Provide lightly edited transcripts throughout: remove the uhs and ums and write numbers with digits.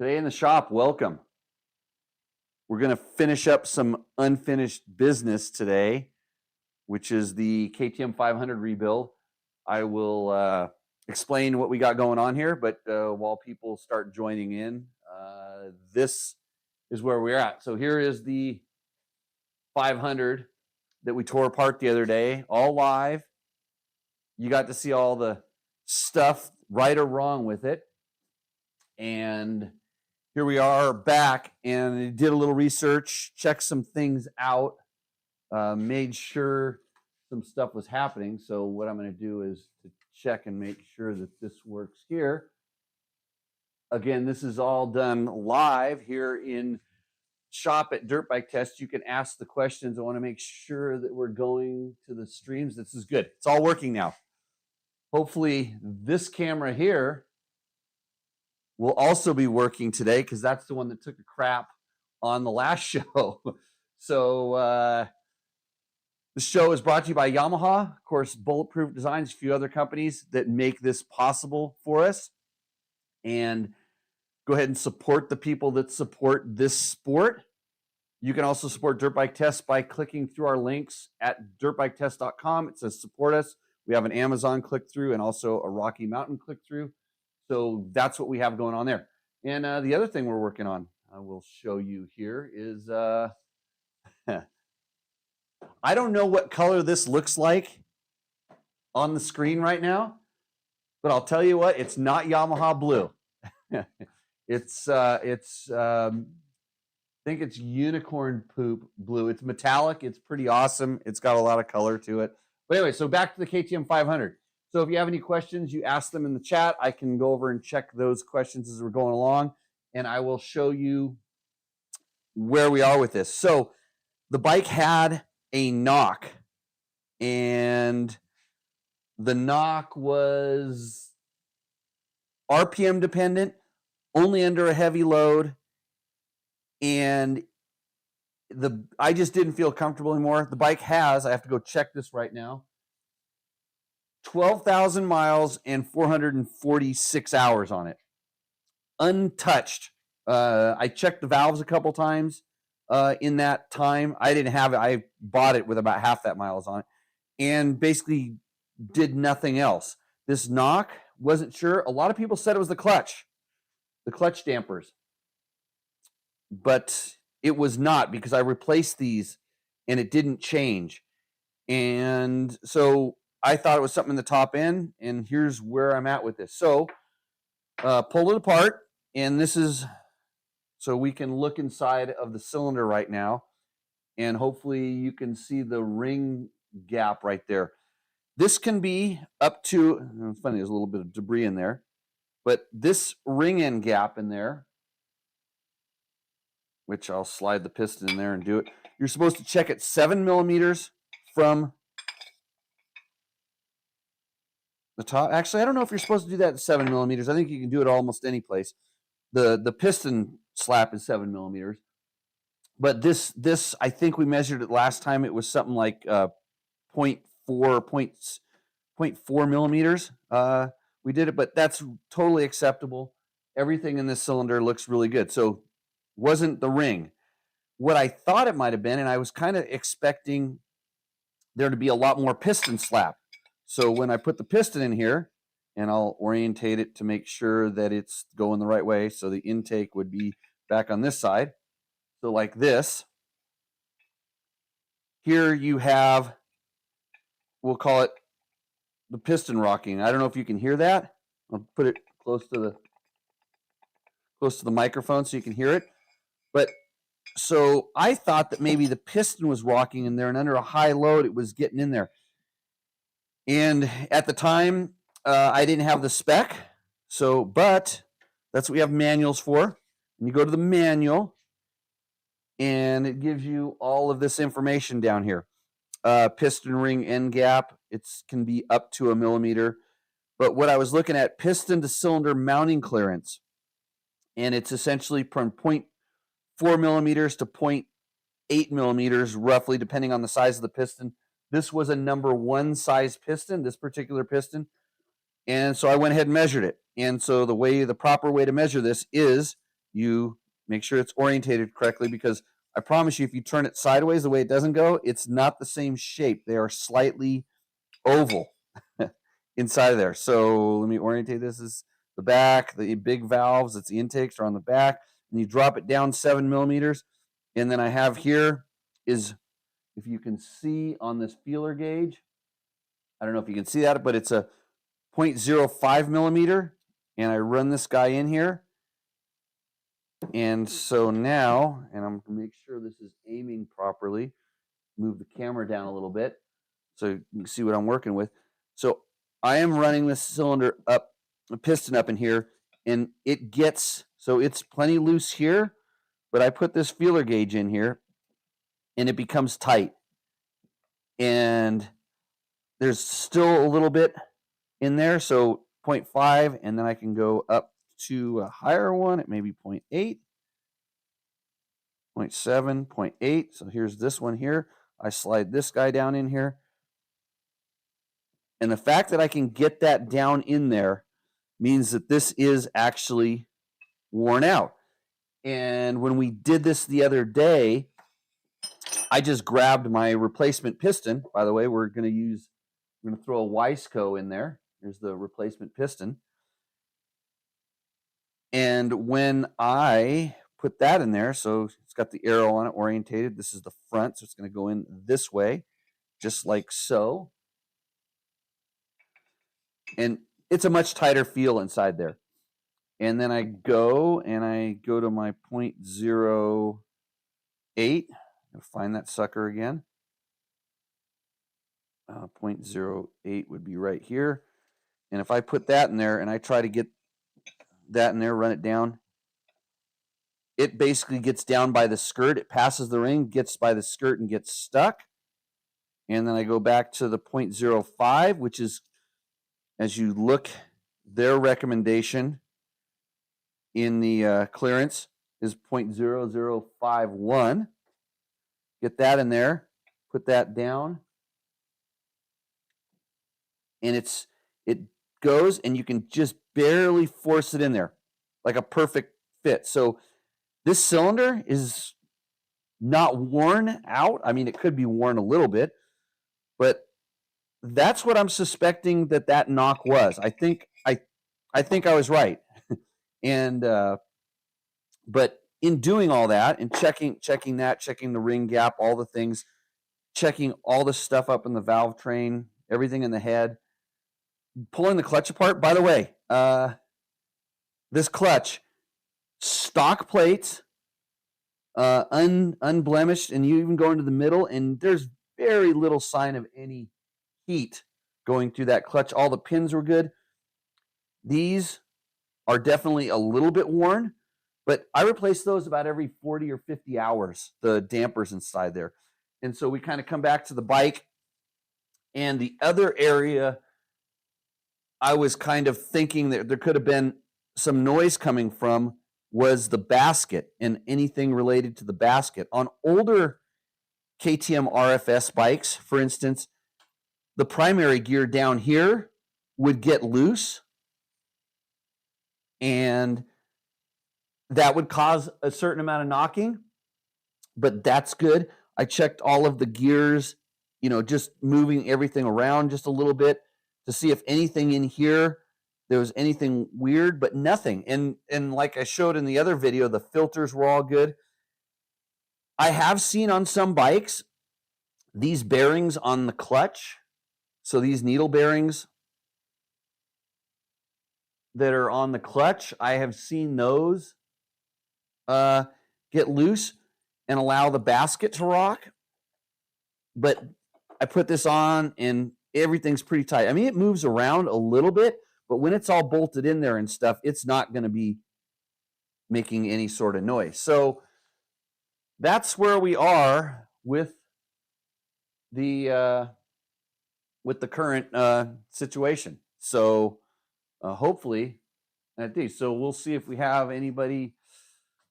Today in the shop, welcome. We're going to finish up some unfinished business today, which is the KTM 500 rebuild. I will explain what we got going on here, but while people start joining in, this is where we're at. So here is the 500 that we tore apart the other day, all live. You got to see all the stuff, right or wrong with it. And here we are back, and did a little research, checked some things out, made sure some stuff was happening. So what I'm going to do is to check and make sure that this works here. Again, this is all done live here in shop at Dirt Bike Test. You can ask the questions. I want to make sure that we're going to the streams. This is good. It's all working now. Hopefully this camera here will also be working today, because that's the one that took a crap on the last show. So the show is brought to you by Yamaha, of course, Bulletproof Designs, a few other companies that make this possible for us. And go ahead and support the people that support this sport. You can also support Dirt Bike Test by clicking through our links at dirtbiketest.com. It says support us. We have an Amazon click-through and also a Rocky Mountain click-through. So that's what we have going on there. And the other thing we're working on, I will show you here, is I don't know what color this looks like on the screen right now, but I'll tell you what, it's not Yamaha blue. It's I think it's unicorn poop blue. It's metallic. It's pretty awesome. It's got a lot of color to it. But anyway, so back to the KTM 500. So if you have any questions, you ask them in the chat. I can go over and check those questions as we're going along, and I will show you where we are with this. So the bike had a knock, and the knock was RPM dependent, only under a heavy load, and I just didn't feel comfortable anymore. The bike has, I have to go check this right now, 12,000 miles and 446 hours on it, untouched. I checked the valves a couple times in that time. I didn't have it. I bought it with about half that miles on it, and basically did nothing else. This knock, wasn't sure. A lot of people said it was the clutch dampers, but it was not, because I replaced these and it didn't change. And so I thought it was something in the top end, and here's where I'm at with this. So pulled it apart, and this is, so we can look inside of the cylinder right now, and hopefully you can see the ring gap right there. This can be up to, it's funny, there's a little bit of debris in there, but this ring end gap in there, which I'll slide the piston in there and do it. You're supposed to check it 7 millimeters from the top. Actually, I don't know if you're supposed to do that at 7 millimeters. I think you can do it almost any place. The piston slap is 7 millimeters. But this, I think we measured it last time. It was something like 0.4 millimeters. We did it, but that's totally acceptable. Everything in this cylinder looks really good. So wasn't the ring. What I thought it might have been, and I was kind of expecting there to be a lot more piston slap. So when I put the piston in here, and I'll orientate it to make sure that it's going the right way, so the intake would be back on this side. So like this. Here you have, we'll call it the piston rocking. I don't know if you can hear that. I'll put it close to the microphone so you can hear it. But so I thought that maybe the piston was rocking in there, and under a high load it was getting in there. And at the time, I didn't have the spec, but that's what we have manuals for. And you go to the manual, and it gives you all of this information down here. Piston ring end gap, it can be up to 1 millimeter. But what I was looking at, piston to cylinder mounting clearance, and it's essentially from 0.4 millimeters to 0.8 millimeters, roughly, depending on the size of the piston. This was a number 1 size piston, this particular piston. And so I went ahead and measured it. And so the proper way to measure this is you make sure it's orientated correctly, because I promise you, if you turn it sideways the way it doesn't go, it's not the same shape. They are slightly oval inside of there. So let me orientate this. This is the back, the big valves, it's the intakes are on the back, and you drop it down 7 millimeters. And then I have here is, if you can see on this feeler gauge, I don't know if you can see that, but it's a 0.05 millimeter. And I run this guy in here. And so now, and I'm going to make sure this is aiming properly, move the camera down a little bit so you can see what I'm working with. So I am running this cylinder up, a piston up in here, and it gets, so it's plenty loose here, but I put this feeler gauge in here and it becomes tight. And there's still a little bit in there, so 0.5, and then I can go up to a higher one at maybe 0.8, 0.7, 0.8. So here's this one here. I slide this guy down in here. And the fact that I can get that down in there means that this is actually worn out. And when we did this the other day, I just grabbed my replacement piston. By the way, we're going to throw a Wiseco in there. Here's the replacement piston. And when I put that in there, so it's got the arrow on it orientated. This is the front, so it's going to go in this way, just like so. And it's a much tighter feel inside there. And then I go to my 0.08. I'll find that sucker again. 0.08 would be right here. And if I put that in there and I try to get that in there, run it down, it basically gets down by the skirt. It passes the ring, gets by the skirt, and gets stuck. And then I go back to the 0.05, which is, as you look, their recommendation in the clearance is 0.0051. Get that in there, put that down, and it goes, and you can just barely force it in there, like a perfect fit. So this cylinder is not worn out. I mean, it could be worn a little bit, but that's what I'm suspecting that knock was. I think I was right. And but in doing all that and checking the ring gap, all the things, checking all the stuff up in the valve train, everything in the head, pulling the clutch apart. By the way, this clutch, stock plates, unblemished, and you even go into the middle, and there's very little sign of any heat going through that clutch. All the pins were good. These are definitely a little bit worn, but I replace those about every 40 or 50 hours, the dampers inside there. And so we kind of come back to the bike, and the other area I was kind of thinking that there could have been some noise coming from was the basket and anything related to the basket. On older KTM RFS bikes, for instance, the primary gear down here would get loose, and that would cause a certain amount of knocking, but that's good. I checked all of the gears, just moving everything around just a little bit to see if anything in here, there was anything weird, but nothing. And like I showed in the other video, the filters were all good. I have seen on some bikes, these bearings on the clutch, so these needle bearings that are on the clutch, I have seen those get loose and allow the basket to rock. But I put this on and everything's pretty tight. I mean, it moves around a little bit, but when it's all bolted in there and stuff, it's not going to be making any sort of noise. So that's where we are with the current situation. So hopefully, so we'll see if we have anybody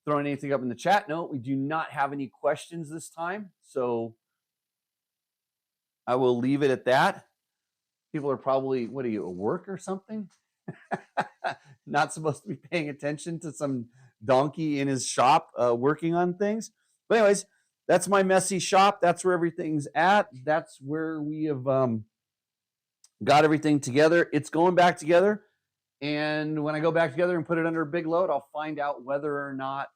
throwing anything up in the chat. No, we do not have any questions this time. So I will leave it at that. People are probably, what are you, at work or something? Not supposed to be paying attention to some donkey in his shop working on things. But anyways, that's my messy shop. That's where everything's at. That's where we have got everything together. It's going back together. And when I go back together and put it under a big load, I'll find out whether or not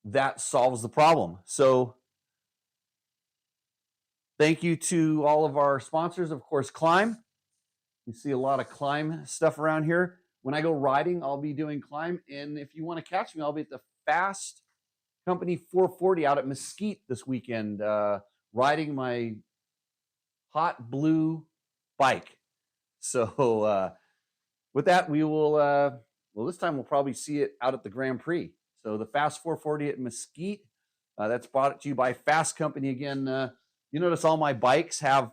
that solves the problem. So thank you to all of our sponsors, of course, Climb. You see a lot of Climb stuff around here. When I go riding, I'll be doing Climb. And if you want to catch me, I'll be at the Fast Company 440 out at Mesquite this weekend, riding my hot blue bike. So with that, we will, well, this time we'll probably see it out at the Grand Prix. So the Fast 440 at Mesquite, that's brought to you by Fast Company. Again, you notice all my bikes have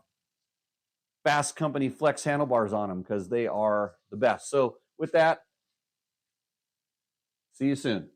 Fast Company flex handlebars on them because they are the best. So with that, see you soon.